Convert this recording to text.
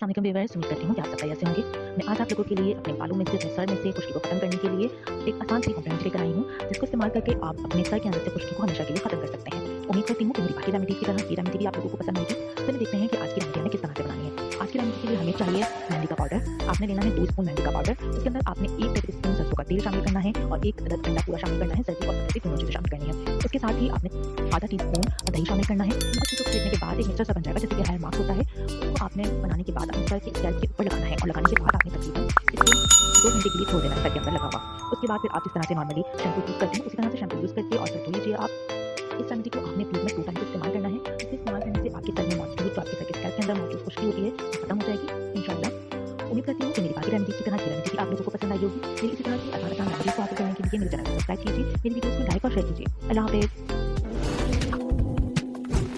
अस्सलाम वालेकुम व्यूअर्स, उम्मीद करती हूँ कि आप सब खैरियत से होंगे। मैं आज आप लोगों के लिए अपने बालों में से, अपने सर में से खुश्की को खत्म करने के लिए एक आसान सी होम रेमेडी लेकर आई हूँ, जिसको इस्तेमाल करके आप अपने सर के अंदर से खुश्की को हमेशा के लिए खत्म कर सकते हैं। उम्मीद करती हूँ कि मेरी बाकी रेमेडीज़ की तरह ये रेमेडी भी आप लोगों को पसंद आएगी। चलिए देखते हैं कि आज की रेमेडी हमें किस तरह से बनानी है। आज की रेमेडी के लिए हमें चाहिए मेहंदी का पाउडर। आपने लेना है 2 स्पून मेहंदी का पाउडर। उसके अंदर आपने 1 टेबल स्पून सरसों का तेल शामिल करना है और 1 अदद अंडा पूरा शामिल करना है। सर्दी और सर्दी दोनों चीज़ें शामिल करनी है। उसके साथ ही आपने आधा टीस्पून दही शामिल करना है और इसको फेंटने के बाद एक मिक्सचर सा बन जाएगा, जैसे कि हेयर मास्क होता है। उसको आपने बनाने के बाद अपने सर के स्कैल्प के ऊपर लगाना है और लगाने के बाद आपने तकरीबन इसको 2 घंटे के लिए छोड़ देना है सर के अंदर लगा हुआ। उसके बाद फिर आप जिस तरह से नॉर्मली शैम्पू यूज़ करते हैं उसी तरह से शैम्पू यूज़ करके और सर धो लीजिए आप। इस रेमेडी को आपने वीक में 2 टाइम इस्तेमाल करना है। इसे इस्तेमाल करने से आपके सर में मौजूद जो आपके सर के स्कैल्प के अंदर मौजूद खुश्की होती है वो खत्म हो जाएगी इंशाल्लाह। उम्मीद करती हूँ कि मेरी बाकी रेमेडीज़ की तरह ये रेमेडी भी आप लोगों को पसंद आई होगी। मेरी इसी तरह की आसान रेमेडीज़ को हासिल करने के लिए मेरे चैनल को सब्सक्राइब कीजिए, मेरी वीडियोज़ को लाइक और शेयर कीजिए। अल्लाह हाफ़िज़।